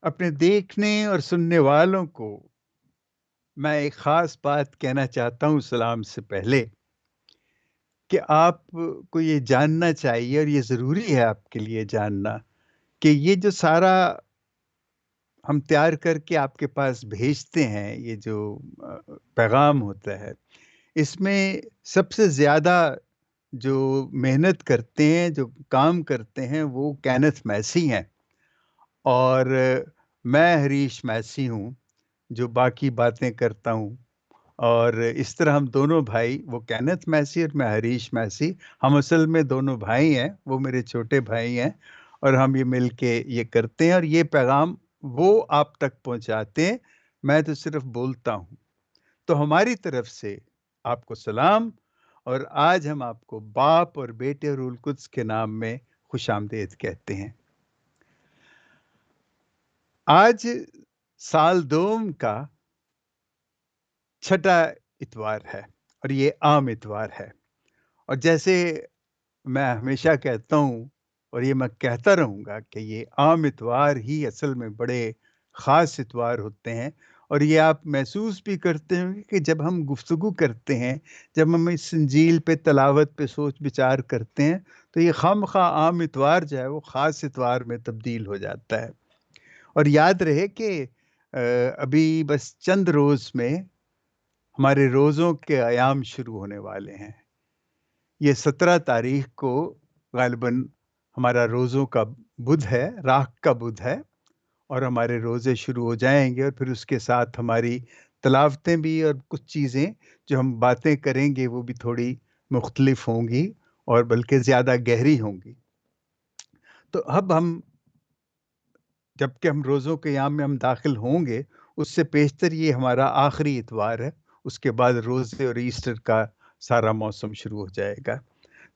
अपने देखने और सुनने वालों को मैं एक ख़ास बात कहना चाहता हूँ सलाम से पहले कि आपको ये जानना चाहिए और ये ज़रूरी है आपके लिए जानना कि ये जो सारा हम तैयार करके आपके पास भेजते हैं, ये जो पैगाम होता है, इसमें सबसे ज़्यादा जो मेहनत करते हैं, जो काम करते हैं, वो केनेथ मैसी हैं और मैं हरीश मैसी हूँ, जो बाकी बातें करता हूँ। और इस तरह हम दोनों भाई, वो केनेथ मैसी और मैं हरीश मैसी, हम असल में दोनों भाई हैं, वो मेरे छोटे भाई हैं और हम ये मिलके ये करते हैं और ये पैगाम वो आप तक पहुँचाते हैं, मैं तो सिर्फ़ बोलता हूँ। तो हमारी तरफ से आपको सलाम और आज हम आपको बाप और बेटे और रूहुल कुद्स के नाम में खुशामदीद कहते हैं। आज साल दोम का छठा इतवार है और ये आम इतवार है और जैसे मैं हमेशा कहता हूँ और ये मैं कहता रहूँगा कि ये आम इतवार ही असल में बड़े ख़ास इतवार होते हैं और ये आप महसूस भी करते होंगे कि जब हम गुफ्तगू करते हैं, जब हम इस इंजील पे तलावत पे सोच विचार करते हैं, तो ये खामख़ा आम इतवार जो है वो ख़ास इतवार में तब्दील हो जाता है। और याद रहे कि अभी बस चंद रोज़ में हमारे रोज़ों के अयाम शुरू होने वाले हैं। ये 17 तारीख को ग़ालिबन हमारा रोज़ों का बुध है, राख का बुध है और हमारे रोज़े शुरू हो जाएँगे और फिर उसके साथ हमारी तिलावतें भी और कुछ चीज़ें जो हम बातें करेंगे वो भी थोड़ी मुख्तलिफ होंगी और बल्कि ज़्यादा गहरी होंगी। तो अब हम जबकि हम रोज़ों के अयाम में हम दाखिल होंगे, उससे पेशतर ये हमारा आखिरी इतवार है, उसके बाद रोज़े और ईस्टर का सारा मौसम शुरू हो जाएगा।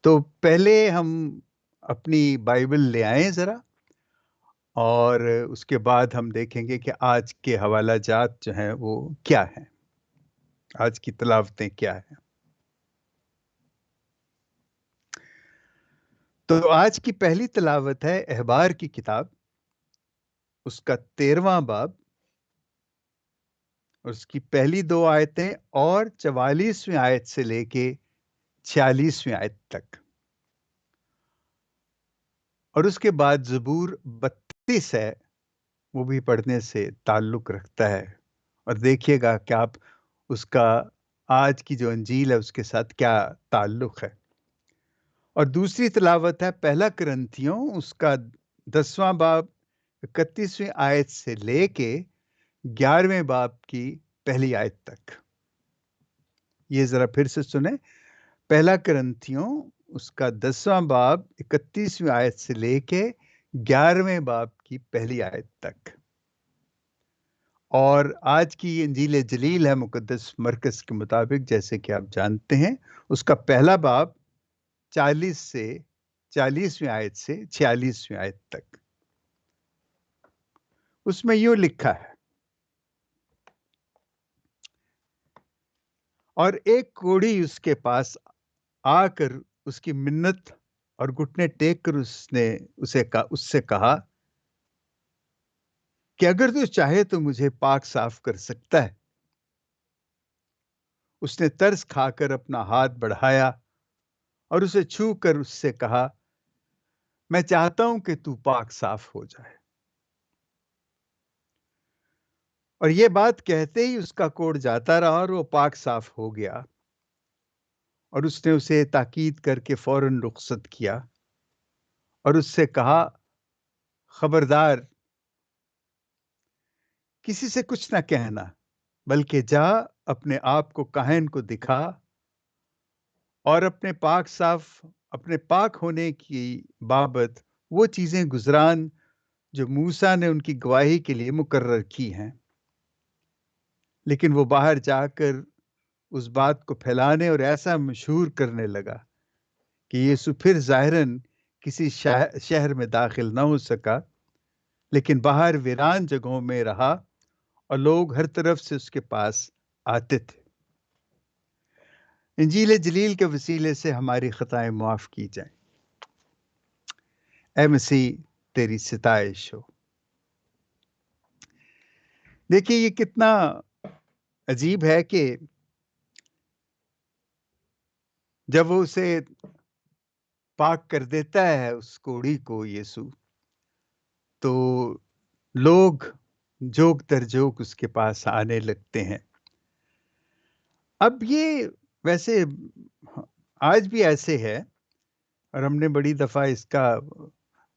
तो पहले हम अपनी बाइबल ले आएँ ज़रा और उसके बाद हम देखेंगे कि आज के हवाला जात जो हैं वो क्या हैं? आज की तिलावतें क्या हैं? तो आज की पहली तिलावत है अहबार की किताब, उसका 13वां बाब और उसकी पहली 2 आयतें और 44वीं आयत से लेके 46वीं आयत तक। और उसके बाद ज़बूर 32 है, वो भी पढ़ने से ताल्लुक़ रखता है और देखिएगा कि आप उसका आज की जो अंजील है उसके साथ क्या ताल्लुक़ है। और दूसरी तिलावत है पहला कुरिन्थियों उसका 10वां बाब 31वीं आयत से लेके 11वें बाब की पहली आयत तक। ये ज़रा फिर से सुनें, पहला कुरिन्थियों उसका 10वां बाब 31वीं आयत से लेके 11वें बाब की पहली आयत तक। और आज की ये इंजील जलील है मुक़द्दस मरकज़ के मुताबिक, जैसे कि आप जानते हैं, उसका पहला बाब 40 से 40वीं आयत से 46वीं आयत तक। उसमें यूँ लिखा है, और एक कोढ़ी उसके पास आकर उसकी मिन्नत और घुटने टेक कर उससे कहा कि अगर तू चाहे तो मुझे पाक साफ कर सकता है। उसने तरस खाकर अपना हाथ बढ़ाया और उसे छू कर उससे कहा, मैं चाहता हूं कि तू पाक साफ हो जाए। और ये बात कहते ही उसका कोढ़ जाता रहा और वो पाक साफ हो गया। और उसने उसे ताकीद करके फौरन रुखसत किया और उससे कहा, खबरदार, किसी से कुछ ना कहना, बल्कि जा अपने आप को काहिन को दिखा और अपने पाक होने की बाबत वो चीजें गुजरान जो मूसा ने उनकी गवाही के लिए मुकर्रर की हैं। लेकिन वो बाहर जाकर उस बात को फैलाने और ऐसा मशहूर करने लगा कि यीशु फिर ज़ाहिरन किसी शहर में दाखिल ना हो सका, लेकिन बाहर वीरान जगहों में रहा और लोग हर तरफ से उसके पास आते थे। इंजील जलील के वसीले से हमारी खताएं माफ़ की जाएं। ऐ मसीह, तेरी सिताइश हो। देखिए ये कितना अजीब है कि जब वो उसे पाक कर देता है उस कोढ़ी को यीशु, तो लोग जोक दर जोक उसके पास आने लगते हैं। अब ये वैसे आज भी ऐसे है, और हमने बड़ी दफ़ा इसका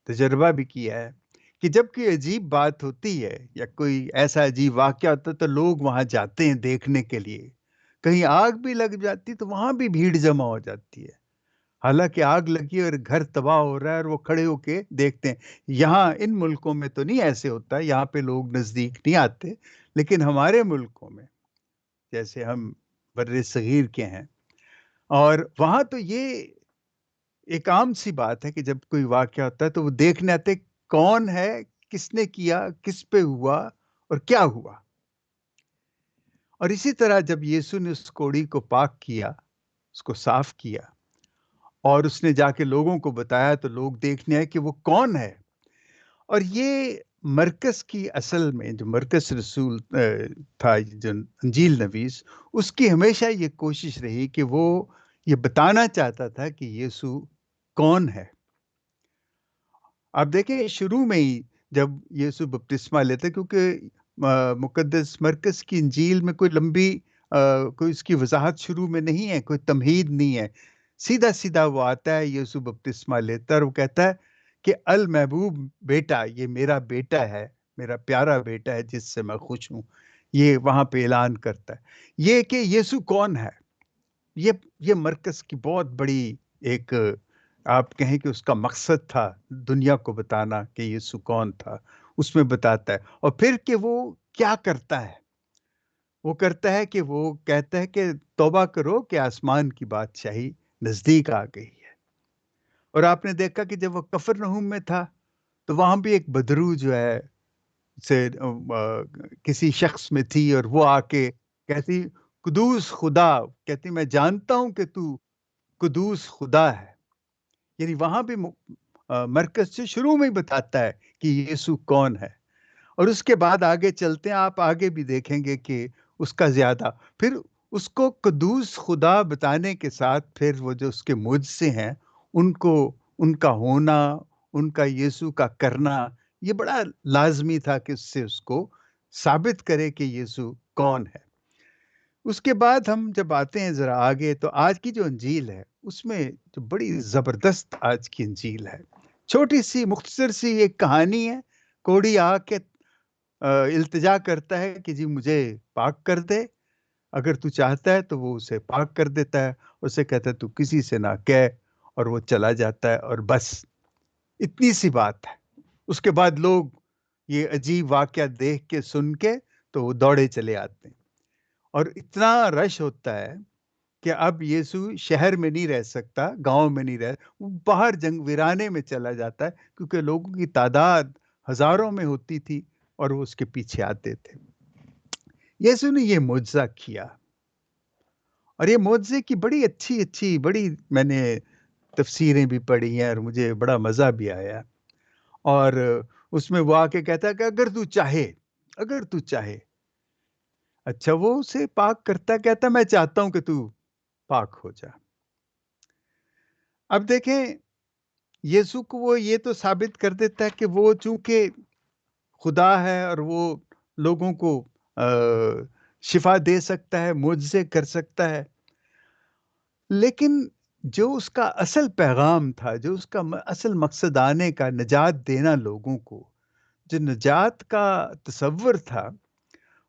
तजर्बा भी किया है कि जब कोई अजीब बात होती है या कोई ऐसा अजीब वाक़या होता है, तो लोग वहाँ जाते हैं देखने के लिए। कहीं आग भी लग जाती तो वहाँ भी भीड़ जमा हो जाती है। हालाँकि आग लगी और घर तबाह हो रहा है और वो खड़े होके देखते हैं। यहाँ इन मुल्कों में तो नहीं ऐसे होता है, यहाँ पे लोग नज़दीक नहीं आते, लेकिन हमारे मुल्कों में, जैसे हम बर्र-ए-सग़ीर के हैं, और वहाँ तो ये एक आम-सी बात है कि जब कोई वाक़या होता है तो वो देखने आते हैं, कौन है, किसने किया, किस पे हुआ और क्या हुआ? और इसी तरह जब यीशु ने उस कोढ़ी को पाक किया, उसको साफ़ किया और उसने जाके लोगों को बताया, तो लोग देखने आए कि वो कौन है। और ये मरकस की असल में जो मरकस रसूल था, जो अंजील नवीस, उसकी हमेशा ये कोशिश रही कि वो ये बताना चाहता था कि यीशु कौन है। आप देखें शुरू में ही जब यीशु बपतिस्मा लेते, क्योंकि मुक़द्दस मरकस की इंजील में कोई लंबी कोई उसकी वज़ाहत शुरू में नहीं है, कोई तमहीद नहीं है। सीधा-सीधा वो आता है, यीशु बपतिस्मा लेता है और वो कहता है कि अल महबूब बेटा, ये मेरा बेटा है, मेरा प्यारा बेटा है जिससे मैं खुश हूँ। ये वहाँ पे ऐलान करता है। ये कि यीशु कौन है? ये ये मरकज़ की बहुत बड़ी एक, आप कहें कि उसका मकसद था दुनिया को बताना कि यीशु कौन था, उसमें बताता है। और फिर कि वो क्या करता है? वो करता है कि वो कहता है कि तौबा करो कि आसमान की बादशाही नज़दीक आ गई है। और आपने देखा कि जब वो कफरनहूम में था, तो वहाँ भी एक बदरू जो है किसी शख्स में थी और वो आके कहती, कुदूस खुदा, कहती मैं जानता हूँ कि तू कुदूस खुदा है। यानी वहाँ भी मरकज़ से शुरू में ही बताता है कि यीशु कौन है। और उसके बाद आगे चलते हैं, आप आगे भी देखेंगे कि उसका ज़्यादा फिर उसको कुदूस खुदा बताने के साथ फिर वो जो उसके मुझसे हैं, उनको उनका होना, उनका यीशु का करना, ये बड़ा लाज़मी था कि उससे उसको साबित करे कि यीशु कौन है। उसके बाद हम जब आते हैं ज़रा आगे, तो आज की जो अंजील है, उसमें जो बड़ी ज़बरदस्त आज की अंजील है। छोटी-सी मुख्तसर-सी एक कहानी है, कोढ़ी आके इल्तिजा करता है कि जी मुझे पाक कर दे, अगर तू चाहता है तो वो उसे पाक कर देता है। उसे कहता है तू किसी से ना कह, और वो चला जाता है और बस इतनी सी बात है। उसके बाद लोग ये अजीब वाक़या देख के, सुन के, तो वो दौड़े चले आते हैं और इतना रश होता है कि अब यीशु शहर में नहीं रह सकता, गाँव में नहीं रह, वो बाहर जंग वीराने में चला जाता है, क्योंकि लोगों की तादाद हज़ारों में होती थी और वो उसके पीछे आते थे। यीशु ने ये मुअज़्ज़ा किया और ये मुअज़्ज़े की बड़ी अच्छी-अच्छी बड़ी मैंने तफ़सीरें भी पढ़ी हैं और मुझे बड़ा मज़ा भी आया। और उसमें वो आके कहता है कि अगर तू चाहे, अच्छा वो उसे पाक करता, कहता मैं चाहता हूँ कि तू पाक हो जा। अब देखें, यीशु को वो ये तो साबित कर देता है कि वो चूँकि खुदा है और वो लोगों को शिफ़ा दे सकता है, मुझसे कर सकता है। लेकिन जो उसका असल पैगाम था, जो उसका असल मकसद आने का, निजात देना लोगों को, जो निजात का तसव्वुर था,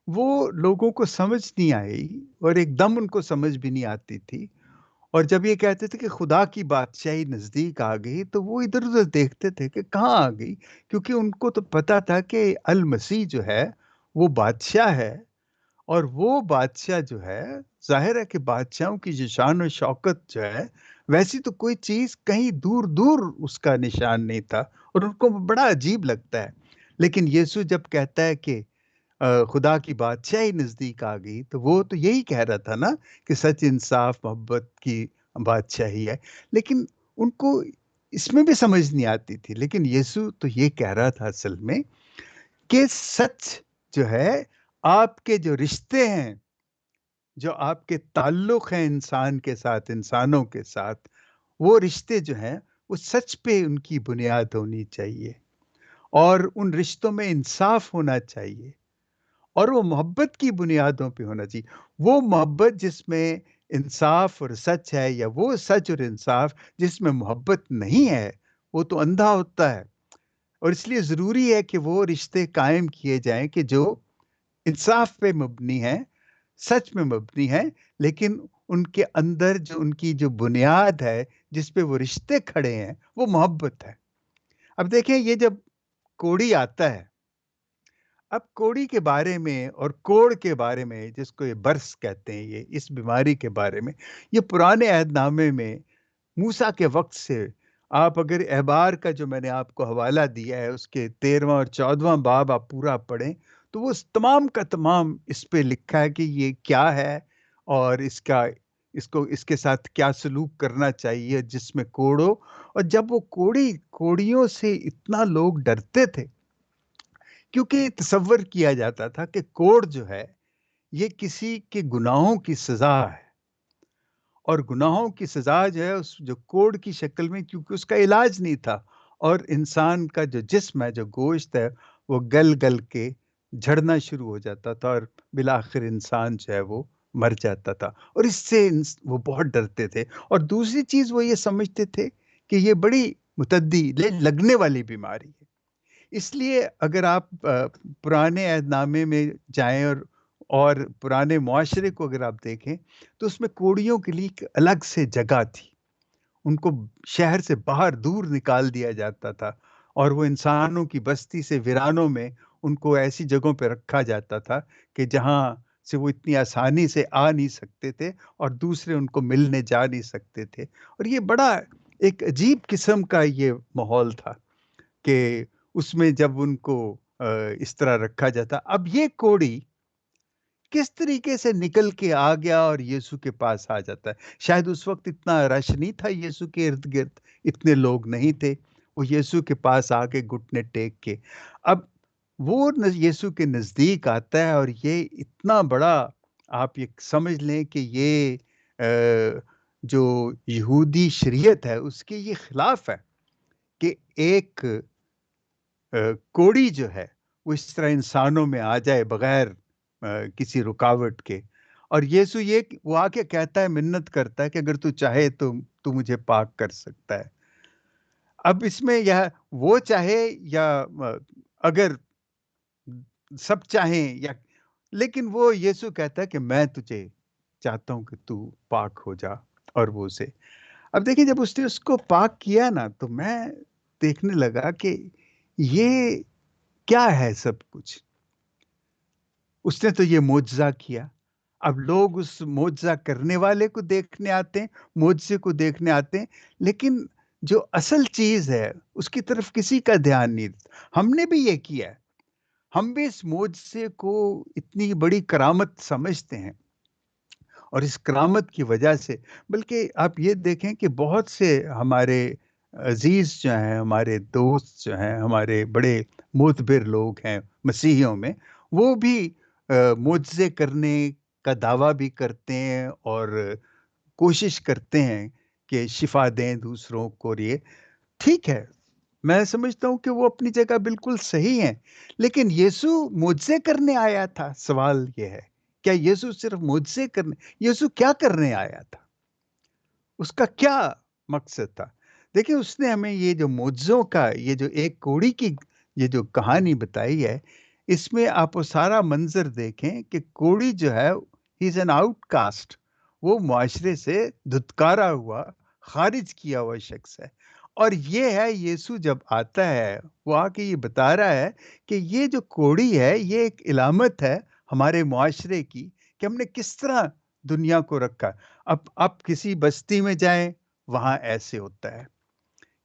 वो लोगों को समझ नहीं आई और एकदम उनको समझ भी नहीं आती थी। और जब ये कहते थे कि खुदा की बादशाही नज़दीक आ गई, तो वो इधर-उधर देखते थे कि कहाँ आ गई? क्योंकि उनको तो पता था कि अल मसीह जो है, वो बादशाह है और वो बादशाह जो है, ज़ाहिर है कि बादशाहों की जो शान और शौकत जो है, वैसी तो कोई चीज़ कहीं दूर-दूर उसका निशान नहीं था और उनको बड़ा अजीब लगता है। लेकिन यीशु जब कहता है कि खुदा की बादशाही नज़दीक आ गई, तो वो तो यही कह रहा था ना कि सच, इंसाफ, मोहब्बत की बादशाही है। लेकिन उनको इसमें भी समझ नहीं आती थी। लेकिन यीशु तो ये कह रहा था असल में कि सच जो है آپ کے جو رشتے ہیں، جو آپ کے تعلق ہیں انسان کے ساتھ، انسانوں کے ساتھ، وہ رشتے جو ہیں وہ سچ پہ ان کی بنیاد ہونی چاہیے، اور ان رشتوں میں انصاف ہونا چاہیے، اور وہ محبت کی بنیادوں پہ ہونا چاہیے۔ وہ محبت جس میں انصاف اور سچ ہے، یا وہ سچ اور انصاف جس میں محبت نہیں ہے، وہ تو اندھا ہوتا ہے۔ اور اس لیے ضروری ہے کہ وہ رشتے قائم کیے جائیں کہ جو انصاف پہ مبنی ہیں، سچ میں مبنی ہیں، لیکن ان کے اندر جو ان کی جو بنیاد ہے، جس پہ وہ رشتے کھڑے ہیں، وہ محبت ہے۔ اب دیکھیں، یہ جب کوڑی آتا ہے، اب کوڑی کے بارے میں اور کوڑ کے بارے میں، جس کو یہ برس کہتے ہیں، یہ اس بیماری کے بارے میں، یہ پرانے عہد نامے میں موسیٰ کے وقت سے، آپ اگر احبار کا جو میں نے آپ کو حوالہ دیا ہے، اس کے 13واں اور 14واں باب آپ پورا پڑھیں، تو وہ تمام کا تمام اس پہ لکھا ہے کہ یہ کیا ہے، اور اس کے ساتھ کیا سلوک کرنا چاہیے جس میں کوڑ ہو۔ اور جب وہ کوڑیوں سے اتنا لوگ ڈرتے تھے، کیونکہ تصور کیا جاتا تھا کہ کوڑ جو ہے یہ کسی کے گناہوں کی سزا ہے، اور گناہوں کی سزا جو ہے اس جو کوڑ کی شکل میں، کیونکہ اس کا علاج نہیں تھا، اور انسان کا جو جسم ہے، جو گوشت ہے، وہ گل گل کے جھڑنا شروع ہو جاتا تھا، اور بالآخر انسان جو ہے وہ مر جاتا تھا، اور اس سے وہ بہت ڈرتے تھے۔ اور دوسری چیز وہ یہ سمجھتے تھے کہ یہ بڑی متعدی لگنے والی بیماری ہے۔ اس لیے اگر آپ پرانے عہد نامے میں جائیں، اور پرانے معاشرے کو اگر آپ دیکھیں، تو اس میں کوڑیوں کے لیے ایک الگ سے جگہ تھی۔ ان کو شہر سے باہر دور نکال دیا جاتا تھا، اور وہ انسانوں کی بستی سے ویرانوں میں ان کو ایسی جگہوں پہ رکھا جاتا تھا کہ جہاں سے وہ اتنی آسانی سے آ نہیں سکتے تھے، اور دوسرے ان کو ملنے جا نہیں سکتے تھے۔ اور یہ بڑا ایک عجیب قسم کا یہ ماحول تھا کہ اس میں جب ان کو اس طرح رکھا جاتا۔ اب یہ کوڑی کس طریقے سے نکل کے آ گیا اور یسوع کے پاس آ جاتا ہے؟ شاید اس وقت اتنا رش نہیں تھا یسوع کے ارد گرد، اتنے لوگ نہیں تھے۔ وہ یسوع کے پاس آ کے گھٹنے ٹیک کے، اب وہ یسوع کے نزدیک آتا ہے، اور یہ اتنا بڑا، آپ یہ سمجھ لیں کہ یہ جو یہودی شریعت ہے اس کے یہ خلاف ہے کہ ایک کوڑی جو ہے وہ اس طرح انسانوں میں آ جائے بغیر کسی رکاوٹ کے۔ اور یسوع وہ آ کے کہتا ہے، منت کرتا ہے کہ اگر تو چاہے تو مجھے پاک کر سکتا ہے۔ اب اس میں وہ چاہے، یا اگر سب چاہیں، لیکن وہ یسوع کہتا ہے کہ میں تجھے چاہتا ہوں کہ تو پاک ہو جا، اور وہ اسے، اب دیکھیں، جب اس نے اس کو پاک کیا نا، تو میں دیکھنے لگا کہ یہ کیا ہے سب کچھ۔ اس نے تو یہ معجزہ کیا، اب لوگ اس معجزہ کرنے والے کو دیکھنے آتے ہیں، معجزے کو دیکھنے آتے ہیں، لیکن جو اصل چیز ہے اس کی طرف کسی کا دھیان نہیں دیتا۔ ہم نے بھی یہ کیا ہے، ہم بھی اس معجزے کو اتنی بڑی کرامت سمجھتے ہیں، اور اس کرامت کی وجہ سے، بلکہ آپ یہ دیکھیں کہ بہت سے ہمارے عزیز جو ہیں، ہمارے دوست جو ہیں، ہمارے بڑے معتبر لوگ ہیں مسیحیوں میں، وہ بھی معجزے کرنے کا دعویٰ بھی کرتے ہیں، اور کوشش کرتے ہیں کہ شفا دیں دوسروں کو۔ اور یہ ٹھیک ہے، میں سمجھتا ہوں کہ وہ اپنی جگہ بالکل صحیح ہیں، لیکن یسوع معجزے کرنے آیا تھا۔ سوال یہ ہے، کیا یسوع صرف معجزے کرنے، یسوع کیا کرنے آیا تھا؟ اس کا کیا مقصد تھا؟ دیکھیں، اس نے ہمیں یہ جو معجزوں کا، یہ جو ایک کوڑی کی یہ جو کہانی بتائی ہے، اس میں آپ وہ سارا منظر دیکھیں کہ کوڑی جو ہے، ہی از این آؤٹ کاسٹ، وہ معاشرے سے دھتکارا ہوا، خارج کیا ہوا شخص ہے۔ اور یہ ہے یسوع جب آتا ہے، وہ آ کے یہ بتا رہا ہے کہ یہ جو کوڑی ہے یہ ایک علامت ہے ہمارے معاشرے کی، کہ ہم نے کس طرح دنیا کو رکھا۔ اب آپ کسی بستی میں جائیں، وہاں ایسے ہوتا ہے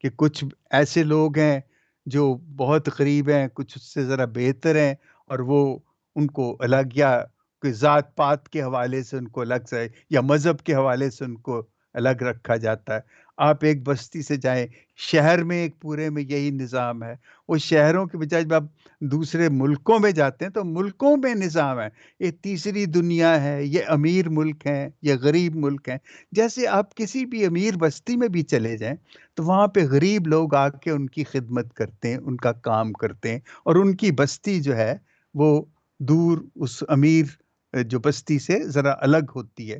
کہ کچھ ایسے لوگ ہیں جو بہت غریب ہیں، کچھ اس سے ذرا بہتر ہیں، اور وہ ان کو الگ، یا کوئی ذات پات کے حوالے سے ان کو الگ سے، یا مذہب کے حوالے سے ان کو الگ رکھا جاتا ہے۔ آپ ایک بستی سے جائیں، شہر میں ایک پورے میں یہی نظام ہے، وہ شہروں کے بجائے جب آپ دوسرے ملکوں میں جاتے ہیں تو ملکوں میں نظام ہے، یہ تیسری دنیا ہے، یہ امیر ملک ہیں، یہ غریب ملک ہیں۔ جیسے آپ کسی بھی امیر بستی میں بھی چلے جائیں تو وہاں پہ غریب لوگ آ کے ان کی خدمت کرتے ہیں، ان کا کام کرتے ہیں، اور ان کی بستی جو ہے وہ دور اس امیر جو بستی سے ذرا الگ ہوتی ہے۔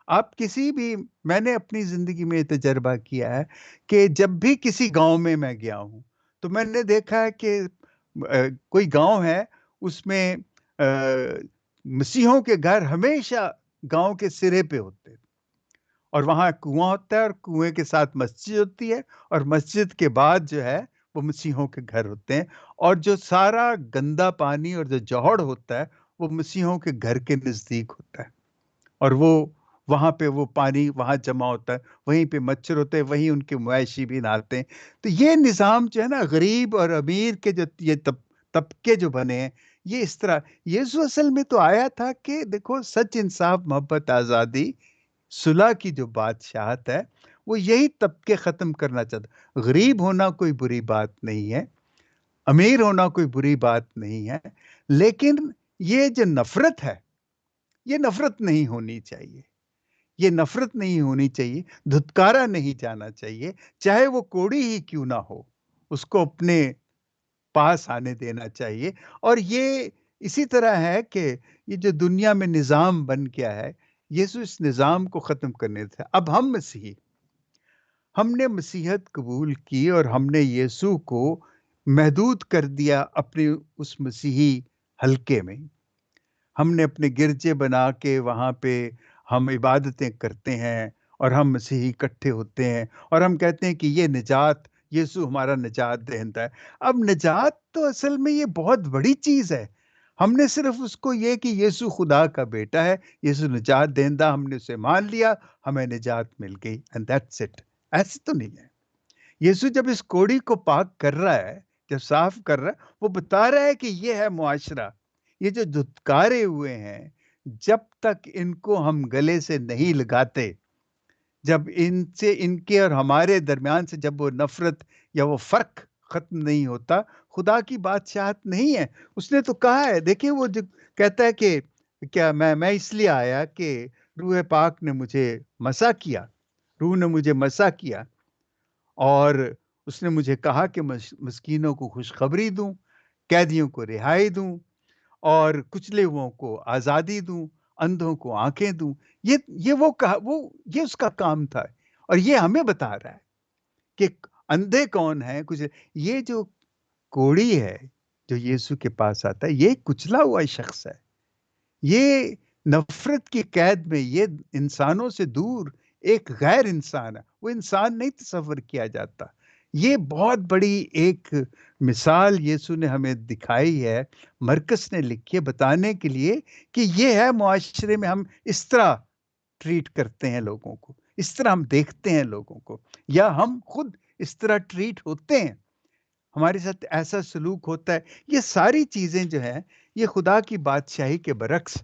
آپ کسی بھی، میں نے اپنی زندگی میں یہ تجربہ کیا ہے کہ جب بھی کسی گاؤں میں گیا ہوں تو میں نے دیکھا ہے کہ کوئی گاؤں ہے، اس میں آ، مسیحوں کے گھر ہمیشہ گاؤں کے سرے پہ ہوتے ہیں، اور وہاں کنواں ہوتا ہے اور کنویں کے ساتھ مسجد ہوتی ہے، اور مسجد کے بعد جو ہے وہ مسیحوں کے گھر ہوتے ہیں، اور جو سارا گندا پانی اور جو جوہڑ ہوتا ہے وہ مسیحوں کے گھر کے نزدیک ہوتا ہے، اور وہ وہاں پہ وہ پانی وہاں جمع ہوتا ہے، وہیں پہ مچھر ہوتے ہیں، وہیں ان کے مویشی بھی نہاتے ہیں۔ تو یہ نظام جو ہے نا، غریب اور امیر کے جو یہ طبقے جو بنے ہیں، یہ اس طرح یسوع اصل میں تو آیا تھا کہ دیکھو سچ، انصاف، محبت، آزادی، صلح کی جو بادشاہت ہے وہ یہی طبقے ختم کرنا چاہتا۔ غریب ہونا کوئی بری بات نہیں ہے، امیر ہونا کوئی بری بات نہیں ہے، لیکن یہ جو نفرت ہے، یہ نفرت نہیں ہونی چاہیے، یہ نفرت نہیں ہونی چاہیے، دھتکارا نہیں جانا چاہیے، چاہے وہ کوڑی ہی کیوں نہ ہو، اس کو اپنے پاس آنے دینا چاہیے۔ اور یہ اسی طرح ہے کہ یہ جو دنیا میں نظام بن گیا ہے، یسوع اس نظام کو ختم کرنے تھے۔ اب ہم مسیحی، ہم نے مسیحیت قبول کی اور ہم نے یسوع کو محدود کر دیا اپنے اس مسیحی حلقے میں۔ ہم نے اپنے گرجے بنا کے وہاں پہ ہم عبادتیں کرتے ہیں، اور ہم مسیحی اکٹھے ہوتے ہیں، اور ہم کہتے ہیں کہ یہ نجات، یسوع ہمارا نجات دہندہ ہے۔ اب نجات تو اصل میں یہ بہت بڑی چیز ہے۔ ہم نے صرف اس کو یہ کہ یسوع خدا کا بیٹا ہے، یسوع نجات دہندہ، ہم نے اسے مان لیا، ہمیں نجات مل گئی، اینڈ دیٹس اٹ۔ ایسے تو نہیں ہے۔ یسوع جب اس کوڑی کو پاک کر رہا ہے، جب صاف کر رہا ہے، وہ بتا رہا ہے کہ یہ ہے معاشرہ، یہ جو دھتکارے ہوئے ہیں، جب تک ان کو ہم گلے سے نہیں لگاتے، جب ان سے، ان کے اور ہمارے درمیان سے جب وہ نفرت یا وہ فرق ختم نہیں ہوتا، خدا کی بادشاہت نہیں ہے۔ اس نے تو کہا ہے، دیکھیں وہ جو کہتا ہے کہ کیا میں اس لیے آیا کہ روح پاک نے مجھے مسا کیا، روح نے مجھے مسا کیا، اور اس نے مجھے کہا کہ مسکینوں کو خوشخبری دوں، قیدیوں کو رہائی دوں، اور کچلے ہوئوں کو آزادی دوں، اندھوں کو آنکھیں دوں۔ یہ وہ کہا، وہ یہ اس کا کام تھا، اور یہ ہمیں بتا رہا ہے کہ اندھے کون ہیں، کچھ یہ جو کوڑی ہے جو یسوع کے پاس آتا ہے، یہ کچلا ہوا شخص ہے، یہ نفرت کی قید میں، یہ انسانوں سے دور ایک غیر انسان ہے، وہ انسان نہیں تصور کیا جاتا۔ یہ بہت بڑی ایک مثال یسوع نے ہمیں دکھائی ہے، مرکز نے لکھی ہے بتانے کے لیے کہ یہ ہے معاشرے میں ہم اس طرح ٹریٹ کرتے ہیں لوگوں کو، اس طرح ہم دیکھتے ہیں لوگوں کو، یا ہم خود اس طرح ٹریٹ ہوتے ہیں، ہمارے ساتھ ایسا سلوک ہوتا ہے۔ یہ ساری چیزیں جو ہیں، یہ خدا کی بادشاہی کے برعکس،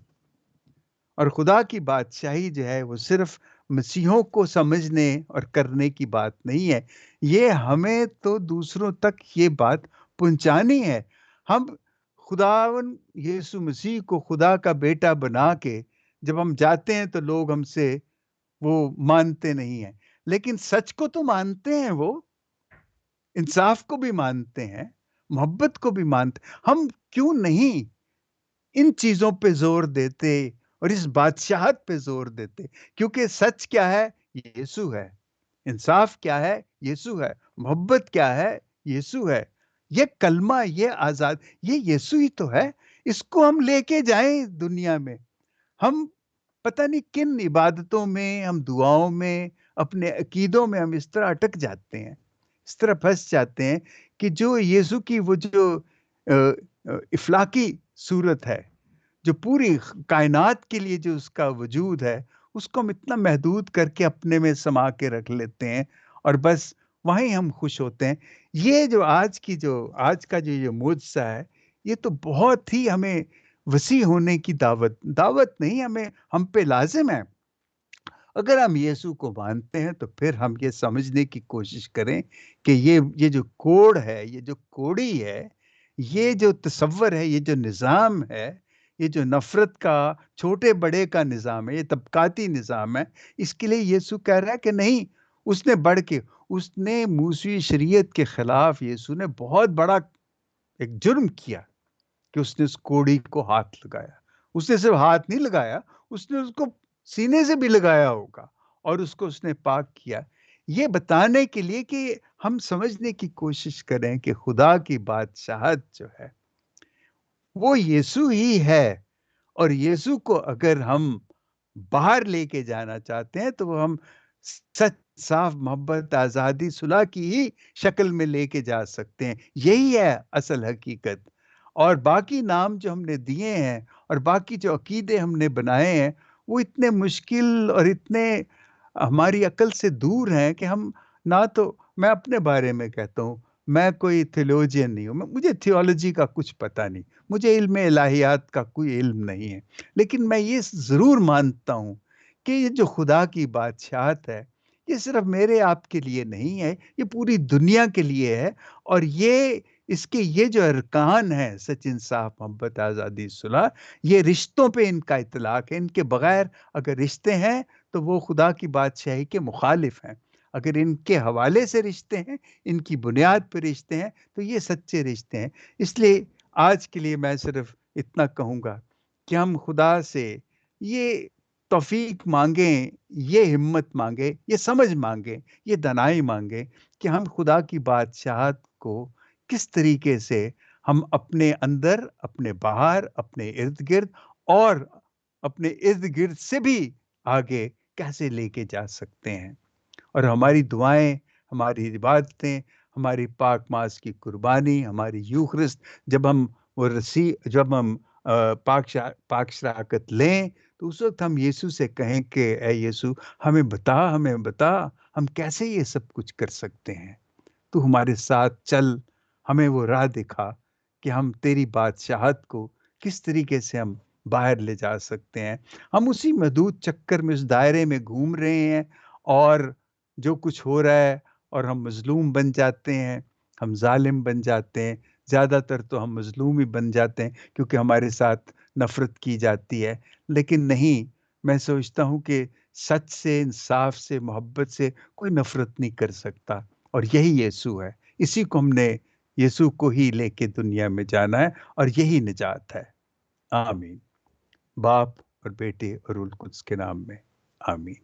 اور خدا کی بادشاہی جو ہے وہ صرف مسیحوں کو سمجھنے اور کرنے کی بات نہیں ہے، یہ ہمیں تو دوسروں تک یہ بات پہنچانی ہے۔ ہم خداوند یسوع مسیح کو خدا کا بیٹا بنا کے جب ہم جاتے ہیں تو لوگ ہم سے وہ مانتے نہیں ہیں، لیکن سچ کو تو مانتے ہیں، وہ انصاف کو بھی مانتے ہیں، محبت کو بھی مانتے۔ ہم کیوں نہیں ان چیزوں پہ زور دیتے اور اس بادشاہت پہ زور دیتے؟ کیونکہ سچ کیا ہے؟ یسوع ہے۔ انصاف کیا ہے؟ یسوع ہے۔ محبت کیا ہے؟ یسوع ہے۔ یہ کلمہ، یہ آزاد، یہ یسوع ہی تو ہے۔ اس کو ہم لے کے جائیں دنیا میں۔ ہم پتہ نہیں کن عبادتوں میں، ہم دعاؤں میں، اپنے عقیدوں میں ہم اس طرح اٹک جاتے ہیں، اس طرح پھنس جاتے ہیں کہ جو یسوع کی وہ جو افلاکی صورت ہے، جو پوری کائنات کے لیے جو اس کا وجود ہے، اس کو ہم اتنا محدود کر کے اپنے میں سما کے رکھ لیتے ہیں، اور بس وہیں ہم خوش ہوتے ہیں۔ یہ جو آج کا جو یہ معجزہ ہے، یہ تو بہت ہی ہمیں وسیع ہونے کی دعوت نہیں، ہم پہ لازم ہے۔ अगर हम यीशु को मानते हैं तो फिर हम ये समझने की कोशिश करें कि ये जो कोड है, ये जो कोड़ी है, ये जो तसव्वुर है, ये जो निज़ाम है, ये जो नफ़रत का, छोटे-बड़े का निज़ाम है, ये तबक़ाती निज़ाम है, इसके लिए यीशु कह रहा है कि नहीं, उसने बढ़ के उसने मूसवी शरीयत के खिलाफ यीशु ने बहुत बड़ा एक जुर्म किया कि उसने उस कोड़ी को हाथ लगाया। उसने सिर्फ़ हाथ नहीं लगाया, उसने उसको सीने से भी लगाया होगा और उसको उसने पाक किया। ये बताने के लिए कि हम समझने की कोशिश करें कि खुदा की बादशाहत जो है, वो यीशु ही है और यीशु को अगर हम बाहर लेके जाना चाहते हैं, तो वो हम सच, साफ मोहब्बत, आज़ादी, सुलह की ही शक्ल में लेके जा सकते हैं। यही है असल हकीकत। और बाकी नाम जो हमने दिए हैं और बाकी जो अकीदे हमने बनाए हैं, वो इतने मुश्किल और इतने हमारी अक्ल से दूर हैं कि हम ना तो मैं अपने बारे में कहता हूँ, मैं कोई थियोलॉजियन नहीं हूँ, मुझे थियोलॉजी का कुछ पता नहीं, मुझे इल्म इलाहियात का कोई इल्म नहीं है। लेकिन मैं ये ज़रूर मानता हूँ कि ये जो खुदा की बादशाहत है, ये सिर्फ़ मेरे आपके लिए नहीं है, ये पूरी दुनिया के लिए है और ये जो अरकान हैं, सच, इंसाफ, मोहब्बत, आज़ादी, सुलह, ये रिश्तों पे इनका इतलाक़ है। इनके बगैर अगर रिश्ते हैं, तो वो खुदा की बादशाही के मुखालिफ हैं। अगर इनके हवाले से रिश्ते हैं, इनकी बुनियाद पे रिश्ते हैं, तो ये सच्चे रिश्ते हैं। इसलिए आज के लिए मैं सिर्फ़ इतना कहूँगा कि हम खुदा से ये तौफ़ीक माँगें, ये हिम्मत माँगें, ये समझ माँगें, ये दानाई माँगें कि हम खुदा की बादशाहत को किस तरीके से हम अपने अंदर, अपने बाहर, अपने इर्द-गिर्द और अपने इर्द-गिर्द से भी आगे कैसे लेके जा सकते हैं। और हमारी दुआएँ, हमारी इबादतें, हमारी पाक मास की कुर्बानी, हमारी यूखरिस्त जब हम पाक शराकत लें, तो उस वक़्त हम यीशु से कहें कि ऐ यीशु, हमें बता, हम कैसे ये सब कुछ कर सकते हैं? तू हमारे साथ चल, हमें वो राह दिखा कि हम तेरी बादशाहत को किस तरीके से हम बाहर ले जा सकते हैं। हम उसी महदूद चक्कर में, उस दायरे में घूम रहे हैं और जो कुछ हो रहा है और हम मज़लूम बन जाते हैं, हम ज़ालिम बन जाते हैं। ज़्यादातर तो हम मज़लूम ही बन जाते हैं क्योंकि हमारे साथ नफ़रत की जाती है। लेकिन नहीं, मैं सोचता हूँ कि सच से, इंसाफ से, मोहब्बत से कोई नफ़रत नहीं कर सकता और यही यीशु है। इसी को हमने यीशु को ही लेके दुनिया में जाना है और यही निजात है। आमीन। बाप और बेटे और रूह कुद्स के नाम में। आमीन।